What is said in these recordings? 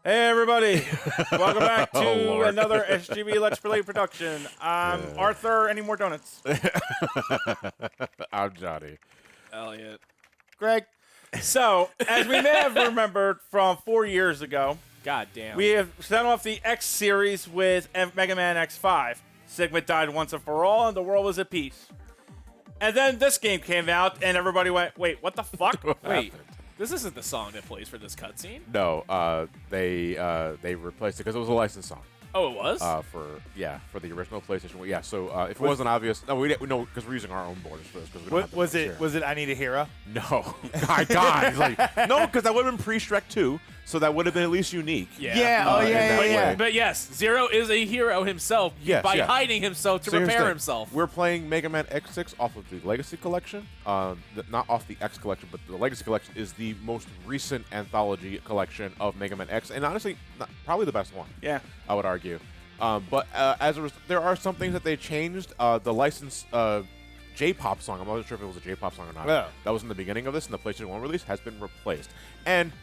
Hey everybody, welcome back to another SGB Let's Play production. I'm Arthur, any more donuts? I'm Johnny. Elliot. Greg. So, as we may have remembered from 4 years ago, God damn. we have sent off the X series with Mega Man X5. Sigma died once and for all, and the world was at peace. And then this game came out, and everybody went, wait, what the fuck? Wait, this isn't the song that plays for this cutscene? No, they replaced it because it was a licensed song. Oh, it was? For the original PlayStation. Yeah, so if it wasn't obvious, no, we didn't, no, because we're using our own borders for this. Because we don't have the Was borders it? here. Was it? I Need a Hero? No, God, he's like no, because that would have been pre-Shrek 2, so that would have been at least unique. Yeah. But yes, Zero is a hero himself by hiding himself to repair himself. We're playing Mega Man X6 off of the Legacy Collection, not off the X Collection, but the Legacy Collection is the most recent anthology collection of Mega Man X, and honestly, probably the best one. Yeah. I would argue. But there are some things that they changed. The licensed J-pop song, I'm not sure if it was a J-pop song or not. Yeah. That was in the beginning of this, and the PlayStation 1 release has been replaced. And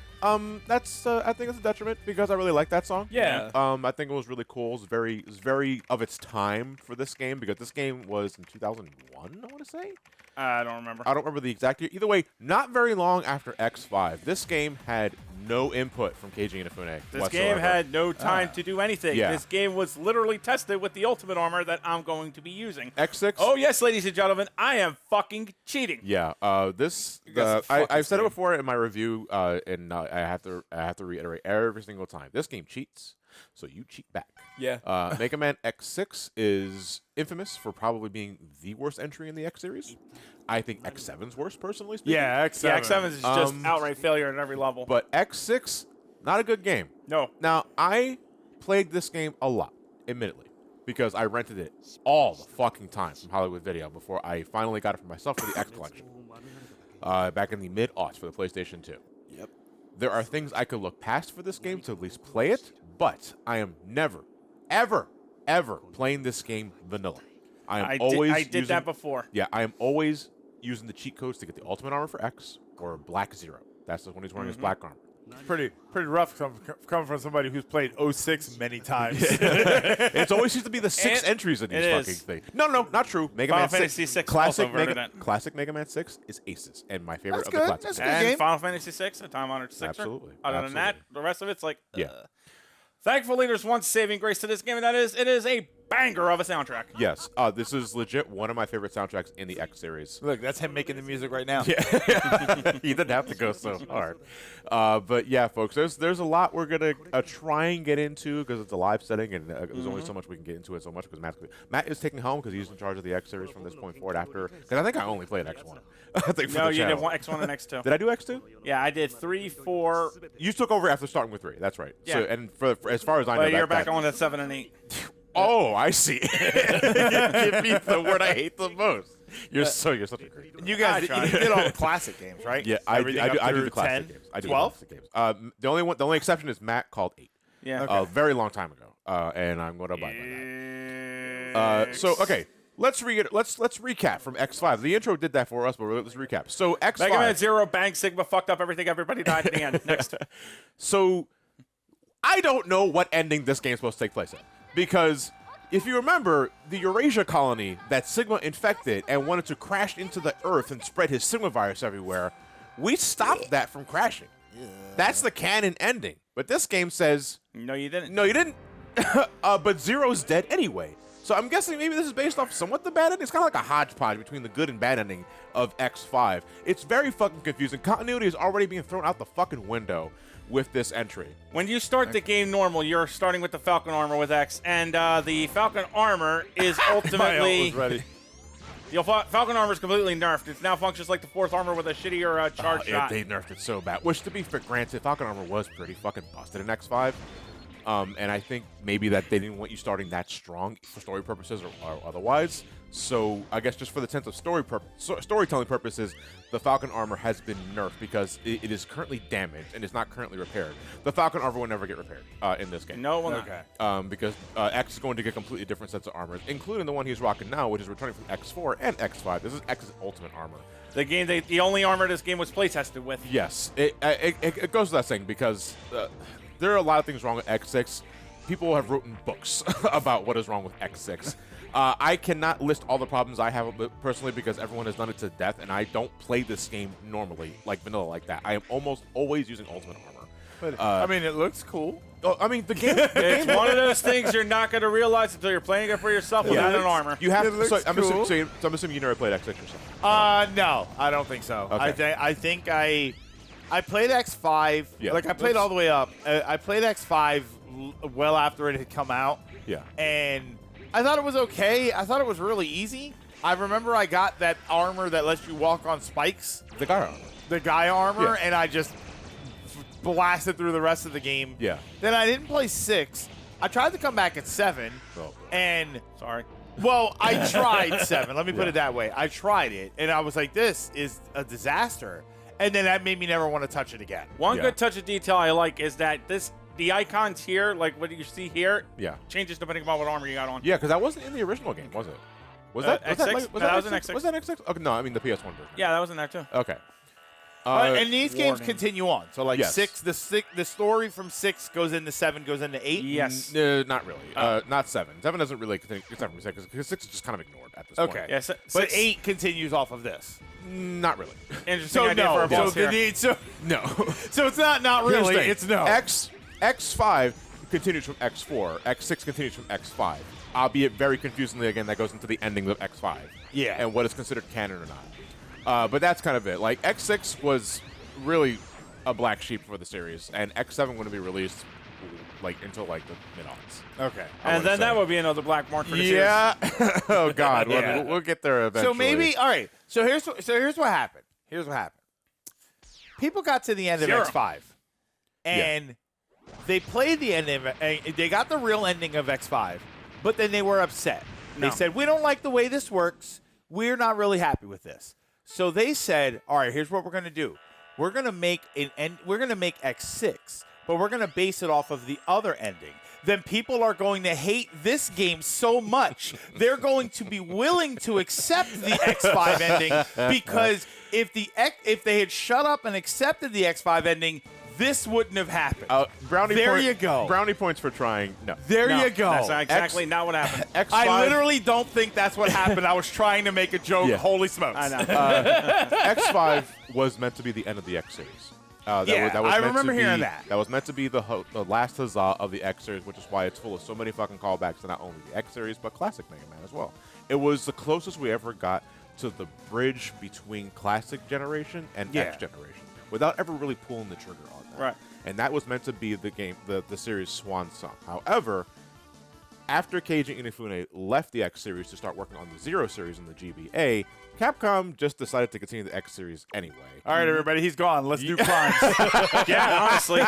that's I think it's a detriment because I really like that song. Yeah. I think it was really cool. It was very of its time for this game because this game was in 2001, I want to say. I don't remember. I don't remember the exact year. Either way, not very long after X5. This game had no input from Keiji Inafune This game had no time to do anything. Yeah. This game was literally tested with the ultimate armor that I'm going to be using. X6. Oh yes, ladies and gentlemen, I am fucking cheating. Yeah. I've said it before in my review, and I have to reiterate every single time. This game cheats, so you cheat back. Yeah. Mega Man X6 is infamous for probably being the worst entry in the X series. I think X7's worse, personally speaking. Yeah, X7. Yeah, X7 is just outright failure at every level. But X6, not a good game. No. Now, I played this game a lot, admittedly, because I rented it all the fucking time from Hollywood Video before I finally got it for myself for the X Collection. Back in the mid-aughts for the PlayStation 2. Yep. There are things I could look past for this game to at least play it, but I am never, ever playing this game vanilla. I did that before. Yeah, I am always using the cheat codes to get the ultimate armor for X or Black Zero. That's the one he's wearing his black armor. Pretty rough coming from somebody who's played 06 many times. It's always seems to be the six entries in these fucking things. No, not true. Mega Final Man Fantasy 6. VI Classic Mega Man 6 is aces, and my favorite That's of good. the classics. That's good. And game. Final Fantasy VI, a time-honored sixer. Absolutely. Other than that, the rest of it's like, Yeah. Thankfully, there's one saving grace to this game, and that is it is a banger of a soundtrack. Yes, this is legit one of my favorite soundtracks in the X series. Look, that's him making the music right now. He didn't have to go so hard. But yeah, folks, there's a lot we're going to try and get into because it's a live setting, and there's only so much we can get into it so much because Matt is taking home because he's in charge of the X series from this point forward after, because I think I only played X1. I think for No, the you did channel. X1 and X2. Did I do X2? Yeah, I did 3, 4. You took over after starting with 3. That's right. Yeah. So, and for as far as I know, But you're back on to 7 and 8. Oh, I see. Give me the word I hate the most. You're such a creep. You guys, you did all the classic games, right? Yeah, I do the classic games. I do 12? the classic games. The only exception is Matt called 8. Yeah. A very long time ago, and I'm going to abide by that. So okay, let's recap from X5. The intro did that for us, but let's recap. So X5. Mega Man 0, bang, Sigma, fucked up everything, everybody died at the end. Next. So I don't know what ending this game's supposed to take place in. Because if you remember, the Eurasia Colony that Sigma infected and wanted to crash into the Earth and spread his Sigma virus everywhere, we stopped that from crashing. That's the canon ending. But this game says... No, you didn't. No, you didn't. But Zero's dead anyway. So I'm guessing maybe this is based off somewhat the bad ending. It's kind of like a hodgepodge between the good and bad ending of X5. It's very fucking confusing. Continuity is already being thrown out the fucking window with this entry. When you start the game normal, you're starting with the Falcon armor with X, and the Falcon armor is ultimately... The Falcon armor is completely nerfed. It now functions like the 4th armor with a shittier charge shot. They nerfed it so bad. Which, to be fair, granted, Falcon armor was pretty fucking busted in X5. And I think maybe that they didn't want you starting that strong for story purposes or otherwise. So I guess just for the sense of storytelling purposes, the Falcon armor has been nerfed because it is currently damaged and is not currently repaired. The Falcon armor will never get repaired in this game. No, it will not. Because X is going to get completely different sets of armors, including the one he's rocking now, which is returning from X4 and X5. This is X's ultimate armor. The only armor this game was play tested with. Yes, it goes without saying because there are a lot of things wrong with X6. People have written books about what is wrong with X6. I cannot list all the problems I have personally because everyone has done it to death, and I don't play this game normally, like vanilla like that. I am almost always using Ultimate Armor. But, I mean, it looks cool. Oh, I mean, the game. It's one of those things you're not going to realize until you're playing it for yourself without an armor. You have to. So I'm, cool. I'm assuming you never played X6 yourself. No, I don't think so. Okay. I think I played X5. Yeah. Like, I played all the way up. I played X5 well after it had come out. Yeah. And I thought it was okay. I thought it was really easy. I remember I got that armor that lets you walk on spikes. The guy armor. The guy armor, Yeah. and I just blasted through the rest of the game. Yeah. Then I didn't play 6. I tried to come back at 7, and Sorry. well, I tried 7. Let me put it that way. I tried it, and I was like, this is a disaster. And then that made me never want to touch it again. One good touch of detail I like is that the icons here, like what you see here, changes depending on what armor you got on. Yeah, because that wasn't in the original game, was it? Was that X6? That was an X6. Was that X6? Okay, no, I mean the PS1 version. Yeah, that was in there too. Okay. And these games continue on. So, like, Yes. 6, the story from 6 goes into 7, goes into 8. Yes. Not really. Not 7. 7 doesn't really continue from 6 because 6 is just kind of ignored at this point. Okay. Yeah, But 8 continues off of this. Not really. Interesting So, idea for a boss here. No. So it's not Here's the really. thing. It's no. X5 continues from X4. X6 continues from X5. Albeit very confusingly, again, that goes into the ending of X5. Yeah. And what is considered canon or not. But that's kind of it. Like, X6 was really a black sheep for the series, and X7 wouldn't be released like until like the mid-aughts. Okay. And then that would be another black mark for the series. Yeah. Oh God. Yeah. We'll get there eventually. So maybe, all right. So here's what happened. Here's what happened. People got to the end of X5, and they played the end of it. They got the real ending of X5, but then they were upset. They said, "We don't like the way this works. We're not really happy with this." So they said, "All right, here's what we're going to do. We're going to make we're going to make X6, but we're going to base it off of the other ending." Then people are going to hate this game so much, they're going to be willing to accept the X5 ending, because if they had shut up and accepted the X5 ending, this wouldn't have happened. You go. Brownie points for trying. No. There you go. That's exactly not what happened. X5, I literally don't think that's what happened. I was trying to make a joke. Yeah. Holy smokes. I know. X5 was meant to be the end of the X series. That was I meant remember to hearing be, that. That was meant to be the last huzzah of the X series, which is why it's full of so many fucking callbacks to not only the X series but classic Mega Man as well. It was the closest we ever got to the bridge between classic generation and X generation, without ever really pulling the trigger on that. Right. And that was meant to be the game, the series' swan song. However, after Keiji Inafune left the X series to start working on the Zero series in the GBA, Capcom just decided to continue the X series anyway. All right, everybody, he's gone. Let's do crimes. Yeah, honestly.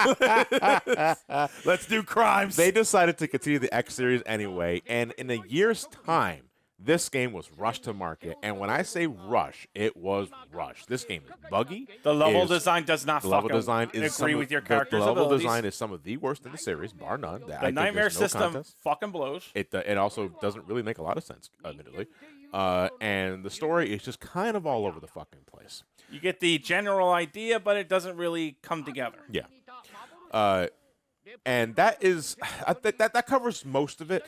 Let's do crimes. They decided to continue the X series anyway, and in a year's time, this game was rushed to market. And when I say rush, it was rushed. This game is buggy. The level design does not agree with your character's The level abilities. design is some of the worst in the series, bar none. The Nightmare system fucking blows. It also doesn't really make a lot of sense, admittedly. And the story is just kind of all over the fucking place. You get the general idea, but it doesn't really come together. Yeah. And that is that covers most of it.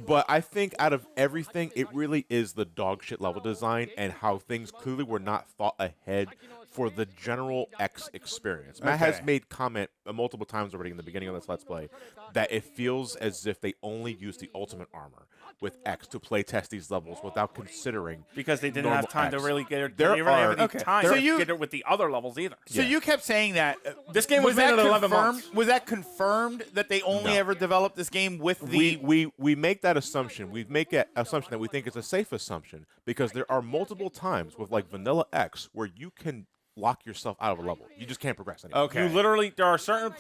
But I think out of everything, it really is the dog shit level design and how things clearly were not thought ahead for the general X experience. Matt has made comment multiple times already in the beginning of this Let's Play that it feels as if they only used the Ultimate Armor with X to play test these levels without considering because they didn't have time X. to really get it. There They didn't have are- any time So to you- get it with the other levels either. So you kept saying that This game was made that in 11 confirmed? months. Was that confirmed that they only No. ever developed this game with the? We make that assumption. We make an assumption that we think is a safe assumption because there are multiple times with like Vanilla X where you can lock yourself out of a level. You just can't progress anymore. Okay. You literally, there are certain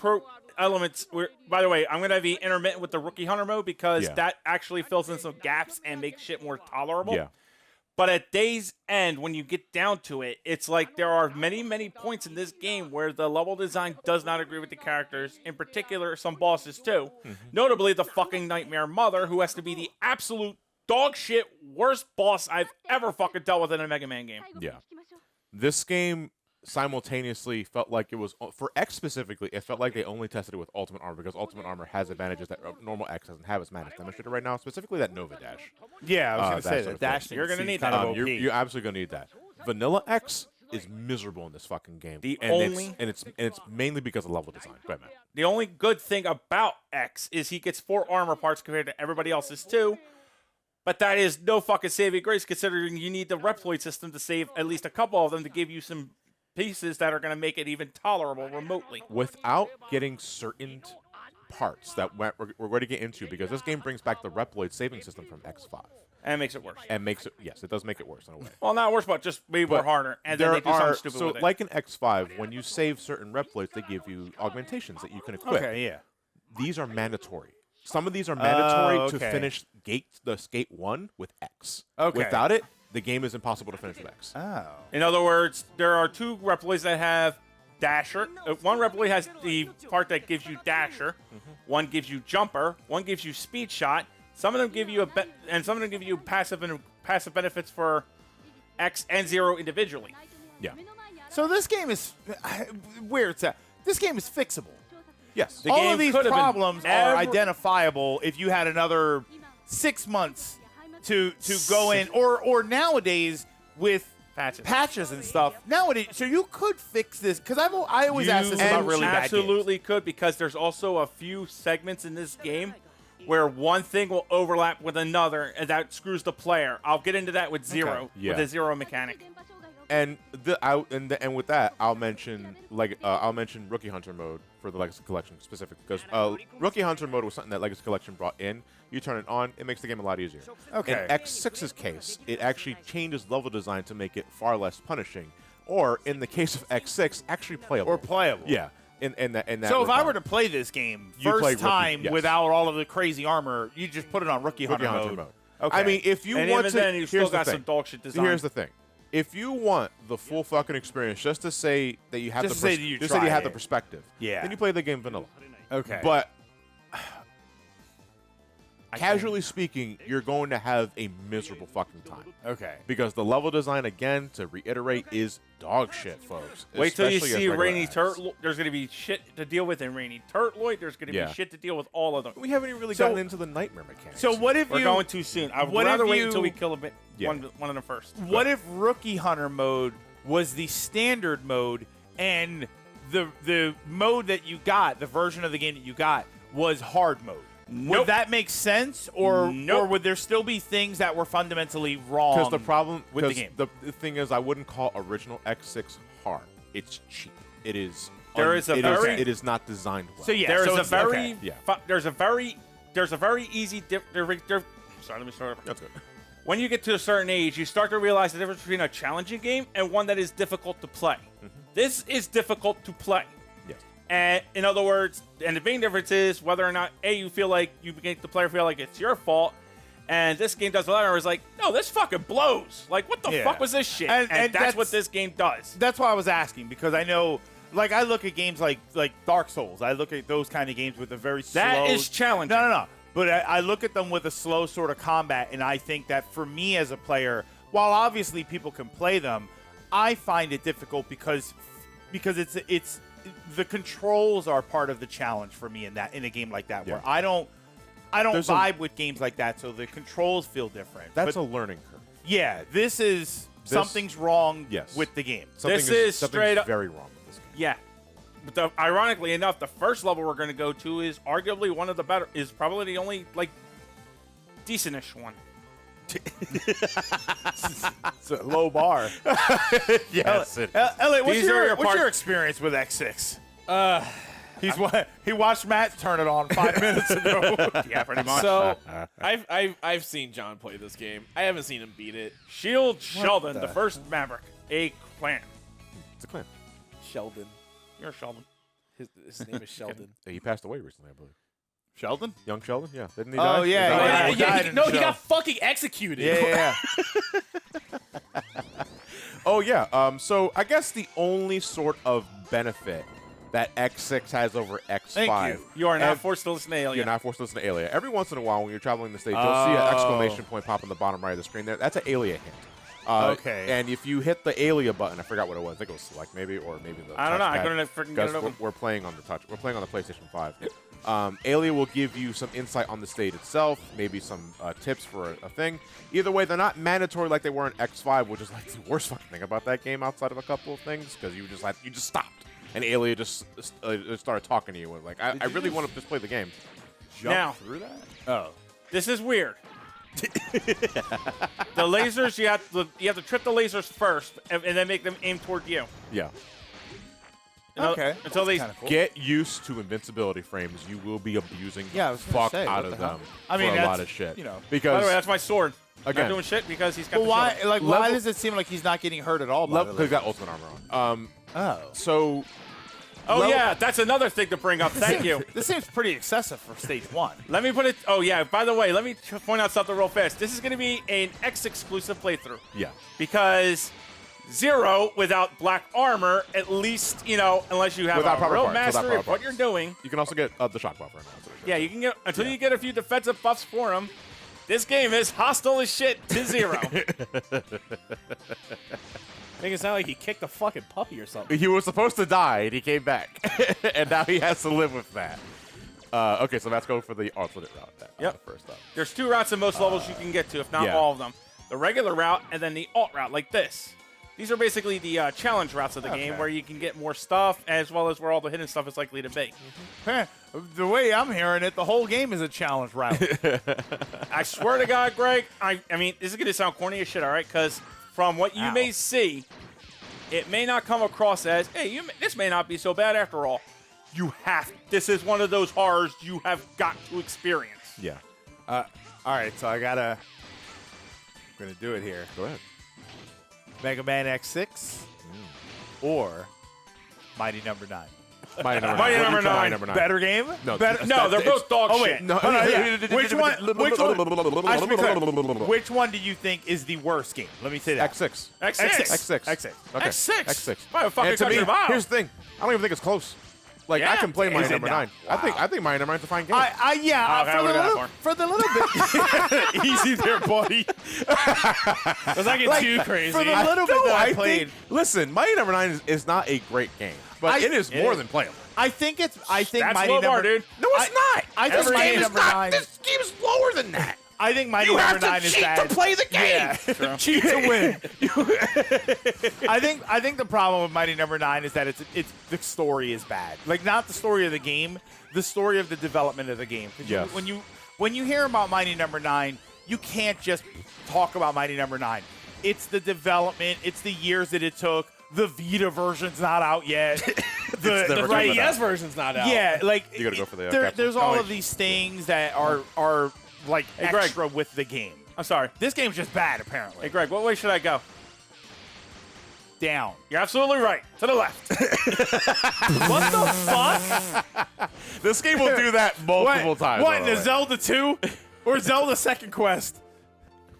elements where, by the way, I'm going to be intermittent with the Rookie Hunter mode because that actually fills in some gaps and makes shit more tolerable. Yeah. But at day's end, when you get down to it, it's like there are many, many points in this game where the level design does not agree with the characters, in particular some bosses too. Notably the fucking Nightmare Mother, who has to be the absolute dog shit worst boss I've ever fucking dealt with in a Mega Man game. Yeah. This game simultaneously felt like it was for X specifically. It felt like they only tested it with Ultimate Armor because Ultimate Armor has advantages that normal X doesn't have. As Matt demonstrated right now, specifically that Nova Dash. Yeah, I was going to say sort that of dash. thing. You're gonna need kind that. of OP. You're absolutely gonna need that. Vanilla X is miserable in this fucking game. It's mainly because of level design. Go ahead, Matt. The only good thing about X is he gets 4 armor parts compared to everybody else's 2. But that is no fucking saving grace, considering you need the Reploid system to save at least a couple of them to give you some pieces that are going to make it even tolerable remotely. Without getting certain parts that we're going to get into, because this game brings back the Reploid saving system from X5. And it makes it worse. And it does make it worse in a way. Well, not worse, but just way more harder. And then they do something stupid with it. Like in X5, when you save certain Reploids, they give you augmentations that you can equip. Okay, yeah. These are mandatory. Some of these are mandatory to finish the Skate 1 with X. Okay. Without it, the game is impossible to finish with X. Oh. In other words, there are 2 Reploids that have Dasher. One Reploid has the part that gives you Dasher. One gives you Jumper. One gives you Speed Shot. Some of them give you some of them give you passive benefits for X and 0 individually. Yeah. So this game is where it's at. This game is fixable. Yes. All of these problems are identifiable if you had another 6 months to go in, or nowadays with patches and stuff. Nowadays, so you could fix this because I always ask this about really bad games. Absolutely could, because there's also a few segments in this game where one thing will overlap with another, and that screws the player. I'll get into that with Zero, with the Zero mechanic. And with that, I'll mention Rookie Hunter mode for the Legacy Collection specifically, because Rookie Hunter mode was something that Legacy Collection brought in. You turn it on, it makes the game a lot easier. Okay. In X6's case, it actually changes level design to make it far less punishing, or in the case of X6, actually playable. Or playable. Yeah. In that so if I were to play this game first time without all of the crazy armor, you just put it on Rookie Hunter mode. Okay. I mean, if you want to, then you still got some dog shit design. Here's the thing. If you want the full fucking experience, just to say that you have the perspective, then you play the game vanilla. Okay. But casually speaking, you're going to have a miserable fucking time. Okay. Because the level design, again, to reiterate, is dog shit, folks. Wait till you see Rainy Turtloid. There's going to be shit to deal with in Rainy Turtloid. There's going to be shit to deal with all of them. We haven't even really gotten into the nightmare mechanics. So what if we're going too soon? I'd rather wait until we kill one of them first. What if Rookie Hunter mode was the standard mode, and the mode that you got, the version of the game that you got, was hard mode? Nope. Would that make sense, or would there still be things that were fundamentally wrong? Because the problem with the game, the thing is, I wouldn't call original X6 hard. It's cheap. It is. It is not designed well. So there's a very easy. Sorry, let me start over. That's good. When you get to a certain age, you start to realize the difference between a challenging game and one that is difficult to play. This is difficult to play. And in other words, and the main difference is whether or not you feel like you make the player feel like it's your fault. And this game does a lot. It's like, no, this fucking blows. Like, what the fuck was this shit? And that's what this game does. That's why I was asking, because I know, like, I look at games like Dark Souls. I look at those kind of games with a very slow. That is challenging. No. But I look at them with a slow sort of combat, and I think that for me as a player, while obviously people can play them, I find it difficult because it's the controls are part of the challenge for me in a game like that, where I don't vibe with games like that, so the controls feel different. That's a learning curve. Yeah, something's wrong with the game. Something's straight up very wrong with this game. Yeah. But ironically enough, the first level we're going to go to is arguably one of the better, is probably the only, like, decentish one. It's a low bar. Yes. Elliot, what's your experience with X6? He watched Matt turn it on 5 minutes ago. Yeah, pretty much. So I've seen John play this game. I haven't seen him beat it. Sheldon, the first Maverick, a clan. It's a clan. Sheldon. You're Sheldon. His name is Sheldon. He passed away recently, I believe. Sheldon? Young Sheldon? Yeah. Didn't he die? Oh, yeah. He got fucking executed. Yeah. Oh, yeah. So I guess the only sort of benefit that X6 has over X5. Thank you. You are not forced to listen to Alien. You're not forced to listen to Alien. Every once in a while when you're traveling the stage, you'll see an exclamation point pop on the bottom right of the screen there. That's an Alien hint. Okay. And if you hit the Alia button, I forgot what it was. I think it was select maybe, or maybe the I don't know. I touchpad. couldn't freaking get it open. We're playing on the touch. We're playing on the PlayStation 5. Alia will give you some insight on the state itself, maybe some tips for a thing. Either way, they're not mandatory like they were in X5, which is like the worst fucking thing about that game outside of a couple of things, because you just stopped. And Alia just started talking to you. Like, I really want to just play the game. Now, through that? Oh. this is weird. The lasers, you have to trip the lasers first, and then make them aim toward you. Yeah. Okay. Until they Kinda cool. Get used to invincibility frames. You will be abusing Yeah, I the was gonna fuck say, out what of the hell? them I mean, for a that's, lot of shit. you know. By Because the way, that's my sword. Again. Not doing shit because he's got But the why? shield. Like, why Level- does it seem like he's not getting hurt at all? By because he's got ultimate armor on. Oh. So Oh, level- yeah, that's another thing to bring up. Thank you. This seems pretty excessive for stage 1. Let me put it. Oh, yeah, by the way, let me point out something real fast. This is going to be an X exclusive playthrough. yeah. Because Zero without black armor, at least, unless you have Without a proper real parts, without mastery proper of what parts. you're doing. You can also get the shock buffer. Yeah, you can get until you get a few defensive buffs for him. This game is hostile as shit to Zero. Make it sound like he kicked a fucking puppy or something. He was supposed to die, and he came back. And now he has to live with that. Okay, so let's go for the alternate route. Yep. First up. There's 2 routes in most levels you can get to, if not yeah. all of them. The regular route and then the alt route, like this. These are basically the challenge routes of the game, where you can get more stuff, as well as where all the hidden stuff is likely to be. The way I'm hearing it, the whole game is a challenge route. I swear to God, Greg, I mean, this is going to sound corny as shit, all right? Because from what you may see, it may not come across as, hey, this may not be so bad after all. This is one of those horrors you have got to experience. Yeah. All right, so I'm going to do it here. Go ahead. Mega Man X6 or Mighty Number 9. Mighty Number 9. Mighty What do Number you try 9. Number 9. Better game? No, Better, No, they're both dog oh, shit. wait. No, Yeah. Which one? I should be clear. Which Which one do you think is the worst game? Let me say that. X6. X6. X6. X6. Okay. X6. X6. Why the fuck And are to you me, talking about? here's the thing. I don't even think it's close. Like, Yeah. I can play Mighty Is it Number not? 9. I think Mighty Number 9 is a fine game. Okay, I would've got that For the little bit. Easy there, buddy. Let's not get too crazy. For the little bit that I played. Listen, Mighty Number 9 is not a great game, but it is more than playable. I think That's Mighty low bar, Number dude. No, it's not. I think This Mighty game is Number not. 9 This game is lower than that. I think Mighty You Number have to 9 is cheat bad. to play the game. Yeah. Cheat to win. I think the problem with Mighty Number 9 is that it's the story is bad. Like, not the story of the game, the story of the development of the game. 'Cause Yes. when you hear about Mighty Number 9, you can't just talk about Mighty Number 9. It's the development, it's the years that it took. The Vita version's not out yet. the never The coming out. NES version's not out. yeah, like You gotta go for the there's capsule. all Oh, of these things that are like Greg. extra with the game. I'm sorry. This game's just bad, apparently. Hey, Greg, what way should I go? Down. You're absolutely right. To the left. What the fuck? This game will do that multiple times. What, by the in way. Zelda 2? Or Zelda Second Quest?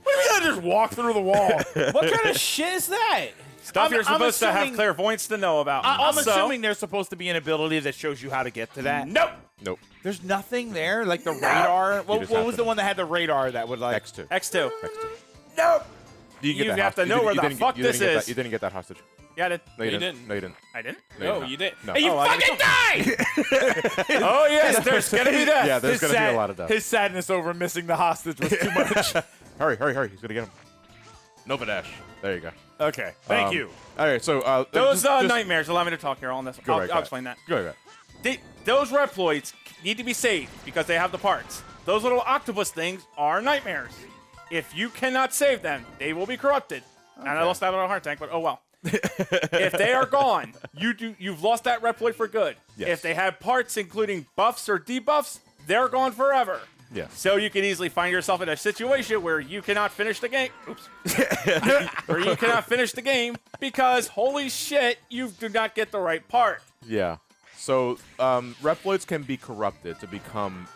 What do you mean I just walk through the wall? What kind of shit is that? Stuff I'm you're supposed to have assuming- clairvoyance to know about. I'm Also, assuming there's supposed to be an ability that shows you how to get to that. Nope. Nope. There's nothing there? Like the radar? What just was have the to- one that had the radar that would like... X2. X2. X2. Nope. You, You have to know where the fuck this is. You didn't get that hostage. Yeah, I did. No, you You didn't. didn't. No, you didn't. I didn't. No, did you not. did. No. Hey, you Oh, I fucking died! Oh, yes, there's going to be that. Yeah, there's going to be a lot of death. His sadness over missing the hostage was too much. Hurry. He's going to get him. Nova Dash. There you go. Okay, thank you. All right, so Those just- nightmares, allow me to talk here on this. Go I'll right back. explain that. Go ahead. Those Reploids need to be saved because they have the parts. Those little octopus things are nightmares. If you cannot save them, they will be corrupted. And I lost that little heart tank, but oh well. If they are gone, you've lost that Reploid for good. Yes. If they have parts including buffs or debuffs, they're gone forever. Yeah. So you can easily find yourself in a situation where you cannot finish the game. Oops. Where you cannot finish the game because, holy shit, you do not get the right part. Yeah. So Reploids can be corrupted to become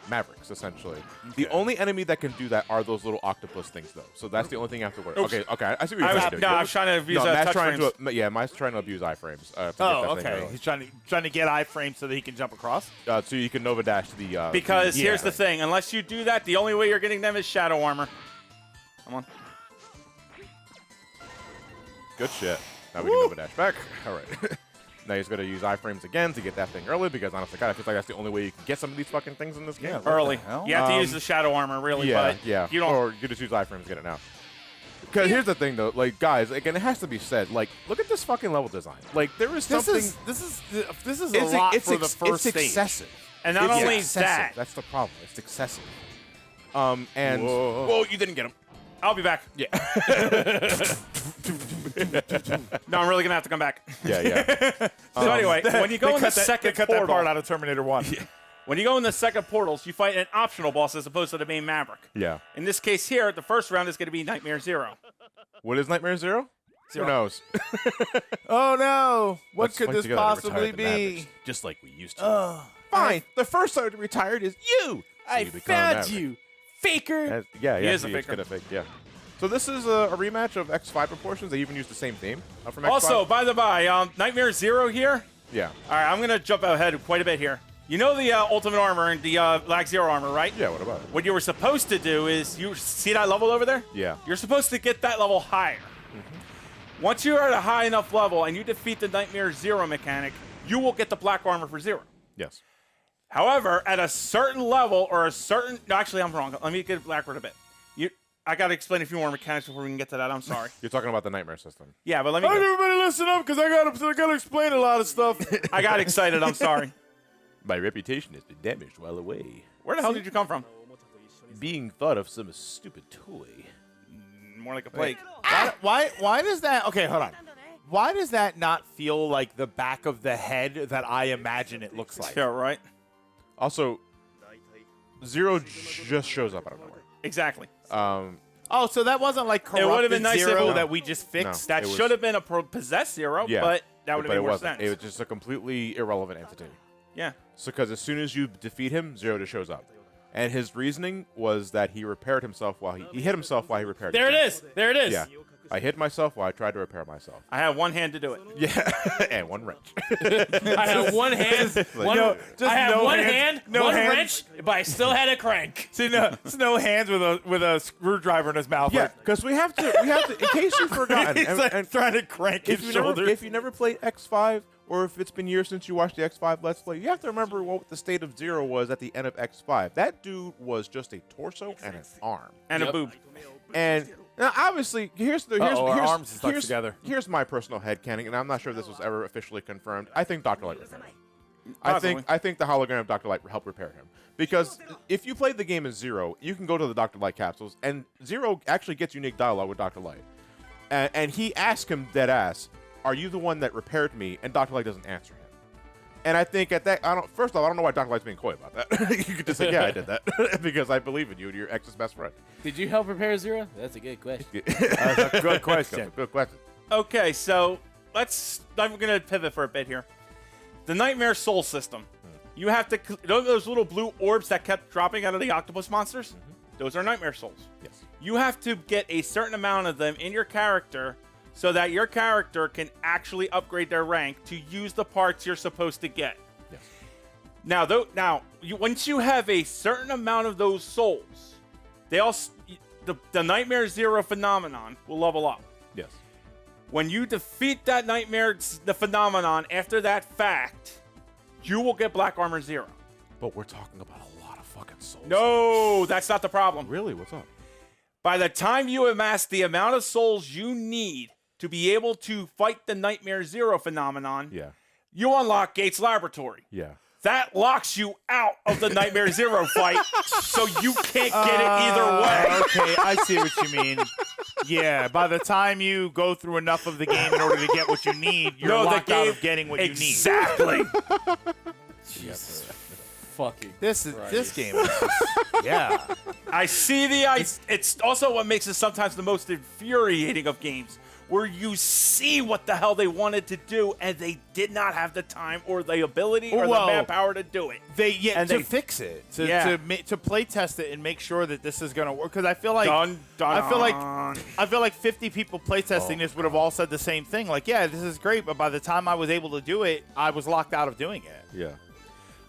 Mavericks, essentially. The only enemy that can do that are those little octopus things, though. So that's the only thing you have to worry. Oops. Okay. I see what you're trying to do. No, I was trying to abuse Matt's touch trying frames. Matt's trying to abuse iframes. To get Oh, that thing okay. going. He's trying to get iframes so that he can jump across. So you can Nova Dash to the. Because the- here's the thing. Unless you do that, the only way you're getting them is shadow armor. Come on. Good shit. Now we can double dash back. All right. Now he's going to use iframes again to get that thing early because honestly, God, I feel like that's the only way you can get some of these fucking things in this game. Early. You have to use the shadow armor, really. Yeah, but yeah. You don't. Or you just use iframes to get it now. Because here's the thing, though, like guys, again, it has to be said. Like, look at this fucking level design. Like, there is something. This is a lot for the first It's stage. excessive. And not It's only excessive. that. That's the problem. It's excessive. And whoa, you didn't get him. I'll be back. Yeah. No, I'm really gonna have to come back. Yeah. So anyway, when you go in the second cut portal, that part out of Terminator 1. when you go in the second portals, you fight an optional boss as opposed to the main Maverick. Yeah. In this case here, the first round is going to be Nightmare Zero. What is Nightmare Zero? Who knows? Oh no! What Let's could fight this together to possibly retire the be? Mavericks, just like we used to. Fine. The first time to retired is you. I you become a found Maverick. you, faker. Yeah. He is a he's faker. gonna fake. Yeah. So this is a rematch of X5 proportions. They even used the same theme from X5. Also, by the by, Nightmare Zero here. Yeah. All right, I'm going to jump ahead quite a bit here. You know the Ultimate Armor and the Lag Zero Armor, right? Yeah. What about it? What you were supposed to do is, you see that level over there? Yeah. You're supposed to get that level higher. Once you're at a high enough level and you defeat the Nightmare Zero mechanic, you will get the black armor for Zero. Yes. However, at a certain level or a certain... No, actually, I'm wrong. Let me get it backward a bit. I got to explain a few more mechanics before we can get to that. I'm sorry. You're talking about the Nightmare system. Yeah, but let me... Everybody listen up, because I gotta explain a lot of stuff. I got excited. I'm sorry. My reputation has been damaged while away. Where the hell did you come from? Being thought of some stupid toy. More like a plague. Why does that? Okay, hold on. Why does that not feel like the back of the head that I imagine it looks like? Yeah, right? Also, Zero just shows up out of nowhere. Exactly. Oh, so that wasn't like It would have corrupted been nice if Zero it- that we just fixed? No. That It was- should have been a possessed Zero, Yeah. but that would have But made it more wasn't. sense. It was just a completely irrelevant entity. Yeah. So, because as soon as you defeat him, Zero just shows up. And his reasoning was that he repaired himself while he hit himself while he repaired There it himself. is. There it is. Yeah. I hit myself while I tried to repair myself. I have one hand to do it. Yeah. And one wrench. I have one hand, I have one hand, one wrench, but I still had a crank. See, it's no hands with a screwdriver in his mouth. Yeah, because we have to, in case you've forgotten, He's like trying to crank his shoulder. If you never played X5, or if it's been years since you watched the X5 Let's Play, you have to remember what the state of Zero was at the end of X5. That dude was just a torso and an arm. And a boob. And now, obviously, here's our arms stuck together. Here's my personal headcanon, and I'm not sure if this was ever officially confirmed. I think Dr. Light repaired him. Possibly. I think the hologram of Dr. Light helped repair him. Because if you played the game as Zero, you can go to the Dr. Light capsules, and Zero actually gets unique dialogue with Dr. Light. And he asks him dead ass, "Are you the one that repaired me?" And Dr. Light doesn't answer him. And I think at that, first off, I don't know why Dr. Light's being coy about that. You could just say, "Yeah, I did that," because I believe in you and you're ex's best friend. Did you help repair Zero? That's a good question. That's a good question. Good question. Okay, so I'm going to pivot for a bit here. The Nightmare Soul system. You have to, you know those little blue orbs that kept dropping out of the octopus monsters? Those are Nightmare Souls. Yes. You have to get a certain amount of them in your character so that your character can actually upgrade their rank to use the parts you're supposed to get. Yes. Now, once you have a certain amount of those souls, the Nightmare Zero phenomenon will level up. Yes. When you defeat that the phenomenon after that fact, you will get Black Armor Zero. But we're talking about a lot of fucking souls. No, that's not the problem. Really? What's up? By the time you amass the amount of souls you need to be able to fight the Nightmare Zero phenomenon, Yeah. you unlock Gates Laboratory. Yeah. That locks you out of the Nightmare Zero fight, so you can't get it either way. Okay, I see what you mean. Yeah, by the time you go through enough of the game in order to get what you need, you're locked out of getting what you need. Exactly. Jesus fucking This Christ. game is just, yeah. I see it's also what makes it sometimes the most infuriating of games, where you see what the hell they wanted to do and they did not have the time or the ability or the manpower to do it. They they fix it to play test it and make sure that this is going to work, because I feel like I feel like 50 people play testing this would have all said the same thing, like, yeah, this is great, but by the time I was able to do it, I was locked out of doing it. Yeah.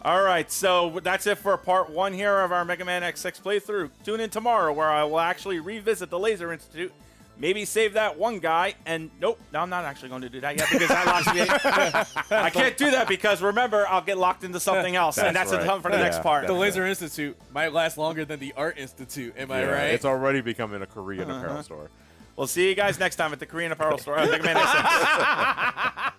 All right, so that's it for part 1 here of our Mega Man X6 playthrough. Tune in tomorrow where I will actually revisit the Laser Institute maybe save that one guy. And nope, no, I'm not actually going to do that yet because that locks me. I can't do that because remember, I'll get locked into something else, and that's right. a ton for the next part. The Laser Institute might last longer than the Art Institute. Am I right? It's already becoming a Korean apparel store. We'll see you guys next time at the Korean Apparel Store. Mega Man X.